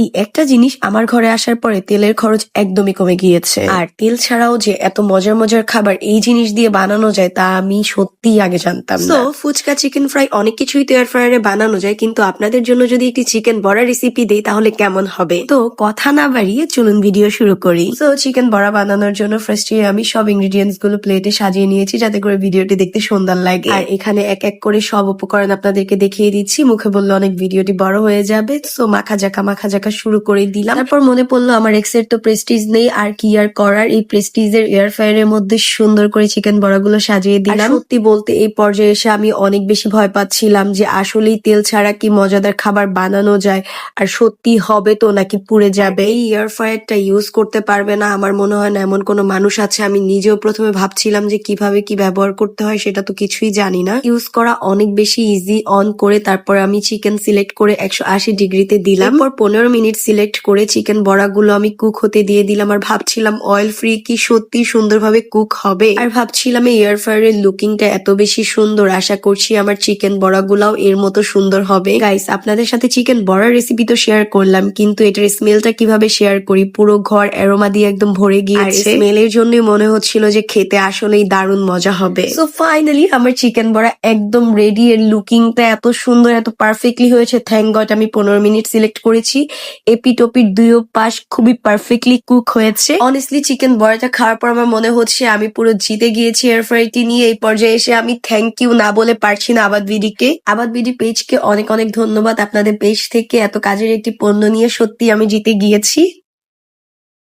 এই একটা জিনিস আমার ঘরে আসার পরে তেলের খরচ একদমই কমে গিয়েছে। আর তেল ছাড়াও যে এত মজার মজার খাবার এই জিনিস দিয়ে বানানো যায় তা আমি সত্যিই আগে জানতাম না। ফুচকা, চিকেন ফ্রাই অনেক কিছুই তো এয়ার ফ্রায়ারে বানানো যায়, কিন্তু আপনাদের জন্য যদি একটি চিকেন বড়া রেসিপি দেই তাহলে কেমন হবে? তো কথা না বাড়িয়ে চলুন ভিডিও শুরু করি। তো চিকেন বড়া বানানোর জন্য ফার্স্টে আমি সব ইনগ্রেডিয়েন্টস গুলো প্লেটে সাজিয়ে নিয়েছি যাতে করে ভিডিওটি দেখতে সুন্দর লাগে। আর এখানে এক এক করে সব উপকরণ আপনাদেরকে দেখিয়ে দিচ্ছি, মুখে বললে অনেক ভিডিওটি বড় হয়ে যাবে। সো মাখা জাকা শুরু করে দিলাম। তারপর মনে পড়লো আমার এক্স এর তো প্রেস্টিজ নেই, আর কি আর করার, এই প্রেস্টিজের এয়ার ফ্রায়ারের মধ্যে সুন্দর করে চিকেন বড়াগুলো সাজিয়ে দিলাম। সত্যি বলতে এই পর্যায়ে এসে আমি অনেক বেশি ভয় পাচ্ছিলাম যে আসলেই তেল ছাড়া কি মজাদার খাবার বানানো যায়, আর সত্যি হবে তো নাকি পুড়ে যাবে। এই এয়ার ফ্রায়ারটা ইউজ করতে পারবে না আমার মনে হয় না এমন কোনো মানুষ আছে। আমি নিজেও প্রথমে ভাবছিলাম যে কিভাবে কি ব্যবহার করতে হয়, সেটা তো কিছুই জানি না। ইউজ করা অনেক বেশি ইজি। অন করে তারপর আমি চিকেন সিলেক্ট করে 180 ডিগ্রিতে দিলাম। পর 15 মিনিট সিলেক্ট করে চিকেন বড়াগুলো আমি কুক হতে দিয়ে দিলাম। আর ভাবছিলাম অয়েল ফ্রি কি সত্যি সুন্দরভাবে কুক হবে। আর ভাবছিলাম এই এয়ার ফ্রায়ারের লুকিংটা এত বেশি সুন্দর, আশা করছি আমার চিকেন বড়াগুলাও এর মতো সুন্দর হবে। গাইস, আপনাদের সাথে চিকেন বড়ার রেসিপি তো শেয়ার করলাম, কিন্তু এটার স্মেলটা কিভাবে শেয়ার করি? পুরো ঘর অ্যারোমা দিয়ে একদম ভরে গিয়েছে। স্মেলের জন্যই মনে হচ্ছিল যে খেতে আসলেই দারুণ মজা হবে। সো ফাইনালি আমার চিকেন বড়া একদম রেডি। এর লুকিংটা এত সুন্দর, এত পারফেক্টলি হয়েছে। থ্যাংক গড আমি 15 মিনিট সিলেক্ট করেছি। এপিট ওপিট দুইও পাশ খুবই পারফেক্টলি কুক হয়েছে। অনেস্টলি চিকেন বড়াটা খাওয়ার পর আমার মনে হচ্ছে আমি পুরো জিতে গিয়েছি এয়ার ফ্রায়ারটি নিয়ে। এই পর্যায়ে এসে আমি থ্যাংক ইউ না বলে পারছি না আবাদ বিডিকে। আবাদ বিডি পেজকে অনেক অনেক ধন্যবাদ। আপনাদের পেজ থেকে এত কাজের একটি পণ্য নিয়ে সত্যি আমি জিতে গিয়েছি।